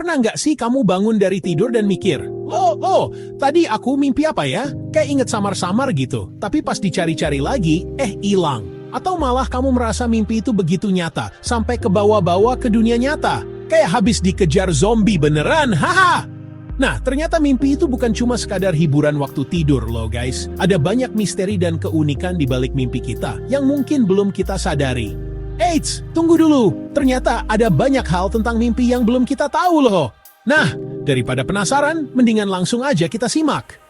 Pernah nggak sih kamu bangun dari tidur dan mikir, tadi aku mimpi apa ya? Kayak inget samar-samar gitu. Tapi pas dicari-cari lagi, hilang. Atau malah kamu merasa mimpi itu begitu nyata, sampai ke bawah-bawah ke dunia nyata. Kayak habis dikejar zombie beneran, haha! Nah, ternyata mimpi itu bukan cuma sekadar hiburan waktu tidur loh guys. Ada banyak misteri dan keunikan di balik mimpi kita yang mungkin belum kita sadari. Eits, tunggu dulu. Ternyata ada banyak hal tentang mimpi yang belum kita tahu loh. Nah, daripada penasaran, mendingan langsung aja kita simak.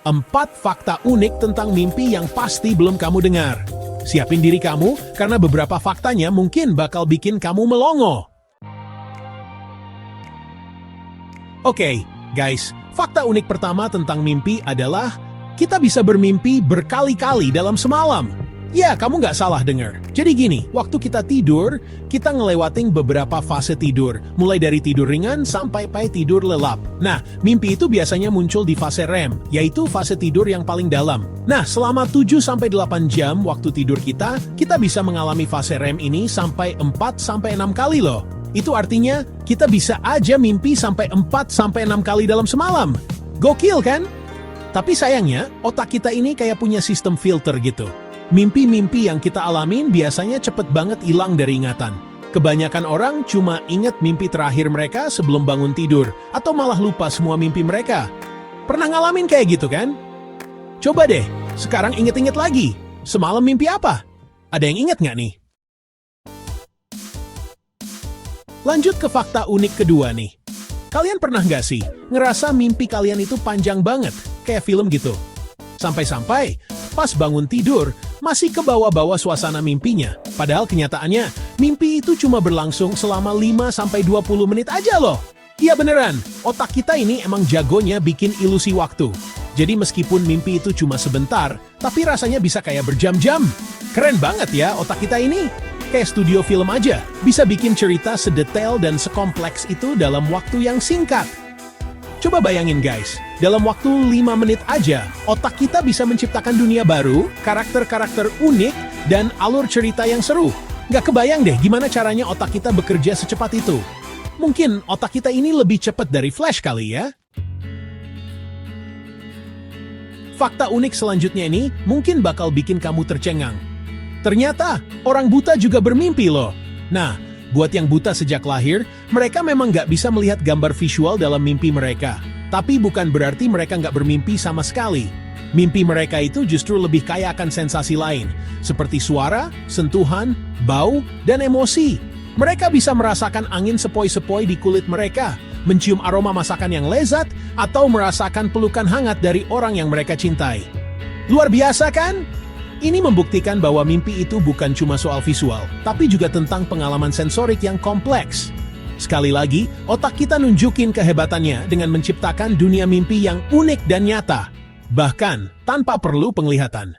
4 fakta unik tentang mimpi yang pasti belum kamu dengar. Siapin diri kamu, karena beberapa faktanya mungkin bakal bikin kamu melongo. Oke, guys, fakta unik pertama tentang mimpi adalah kita bisa bermimpi berkali-kali dalam semalam. Ya, kamu nggak salah dengar. Jadi gini, waktu kita tidur, kita ngelewatin beberapa fase tidur, mulai dari tidur ringan sampai tidur lelap. Nah, mimpi itu biasanya muncul di fase REM, yaitu fase tidur yang paling dalam. Nah, selama 7-8 jam waktu tidur kita bisa mengalami fase REM ini sampai 4-6 kali loh. Itu artinya, kita bisa aja mimpi sampai 4-6 kali dalam semalam. Gokil kan? Tapi sayangnya, otak kita ini kayak punya sistem filter gitu. Mimpi-mimpi yang kita alamin biasanya cepet banget hilang dari ingatan. Kebanyakan orang cuma inget mimpi terakhir mereka sebelum bangun tidur, atau malah lupa semua mimpi mereka. Pernah ngalamin kayak gitu kan? Coba deh, sekarang inget-inget lagi. Semalam mimpi apa? Ada yang inget nggak nih? Lanjut ke fakta unik kedua nih. Kalian pernah nggak sih ngerasa mimpi kalian itu panjang banget, kayak film gitu? Sampai-sampai pas bangun tidur, masih ke bawah-bawah suasana mimpinya. Padahal kenyataannya, mimpi itu cuma berlangsung selama 5-20 menit aja loh. Iya beneran, otak kita ini emang jagonya bikin ilusi waktu. Jadi meskipun mimpi itu cuma sebentar, tapi rasanya bisa kayak berjam-jam. Keren banget ya otak kita ini. Kayak studio film aja, bisa bikin cerita sedetail dan sekompleks itu dalam waktu yang singkat. Coba bayangin guys, dalam waktu 5 menit aja, otak kita bisa menciptakan dunia baru, karakter-karakter unik, dan alur cerita yang seru. Nggak kebayang deh gimana caranya otak kita bekerja secepat itu. Mungkin otak kita ini lebih cepat dari Flash kali ya? Fakta unik selanjutnya ini mungkin bakal bikin kamu tercengang. Ternyata, orang buta juga bermimpi loh. Nah, buat yang buta sejak lahir, mereka memang nggak bisa melihat gambar visual dalam mimpi mereka. Tapi bukan berarti mereka nggak bermimpi sama sekali. Mimpi mereka itu justru lebih kaya akan sensasi lain, seperti suara, sentuhan, bau, dan emosi. Mereka bisa merasakan angin sepoi-sepoi di kulit mereka, mencium aroma masakan yang lezat, atau merasakan pelukan hangat dari orang yang mereka cintai. Luar biasa kan? Ini membuktikan bahwa mimpi itu bukan cuma soal visual, tapi juga tentang pengalaman sensorik yang kompleks. Sekali lagi, otak kita nunjukin kehebatannya dengan menciptakan dunia mimpi yang unik dan nyata, bahkan tanpa perlu penglihatan.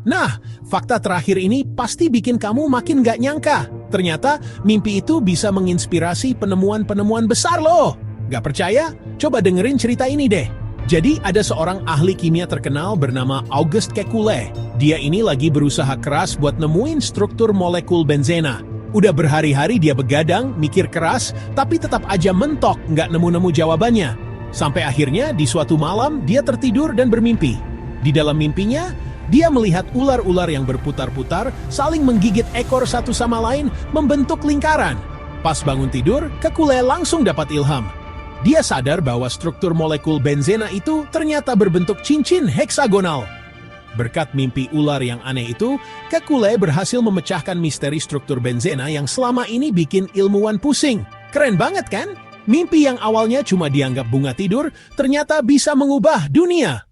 Nah, fakta terakhir ini pasti bikin kamu makin gak nyangka. Ternyata, mimpi itu bisa menginspirasi penemuan-penemuan besar loh. Gak percaya? Coba dengerin cerita ini deh. Jadi ada seorang ahli kimia terkenal bernama Auguste Kekulé. Dia ini lagi berusaha keras buat nemuin struktur molekul benzena. Udah berhari-hari dia begadang, mikir keras, tapi tetap aja mentok nggak nemu-nemu jawabannya. Sampai akhirnya di suatu malam dia tertidur dan bermimpi. Di dalam mimpinya, dia melihat ular-ular yang berputar-putar saling menggigit ekor satu sama lain membentuk lingkaran. Pas bangun tidur, Kekulé langsung dapat ilham. Dia sadar bahwa struktur molekul benzena itu ternyata berbentuk cincin heksagonal. Berkat mimpi ular yang aneh itu, Kekulé berhasil memecahkan misteri struktur benzena yang selama ini bikin ilmuwan pusing. Keren banget kan? Mimpi yang awalnya cuma dianggap bunga tidur, ternyata bisa mengubah dunia.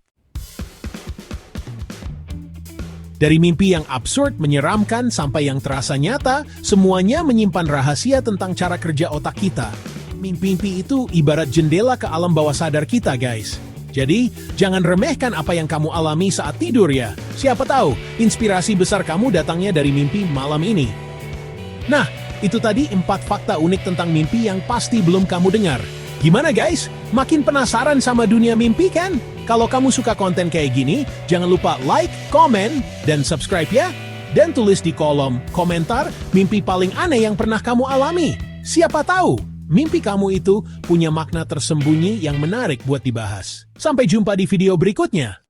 Dari mimpi yang absurd, menyeramkan, sampai yang terasa nyata, semuanya menyimpan rahasia tentang cara kerja otak kita. Mimpi-mimpi itu ibarat jendela ke alam bawah sadar kita, guys. Jadi, jangan remehkan apa yang kamu alami saat tidur ya. Siapa tahu, inspirasi besar kamu datangnya dari mimpi malam ini. Nah, itu tadi 4 fakta unik tentang mimpi yang pasti belum kamu dengar. Gimana guys? Makin penasaran sama dunia mimpi kan? Kalau kamu suka konten kayak gini, jangan lupa like, komen, dan subscribe ya. dan tulis di kolom komentar mimpi paling aneh yang pernah kamu alami. Siapa tahu, mimpi kamu itu punya makna tersembunyi yang menarik buat dibahas. Sampai jumpa di video berikutnya.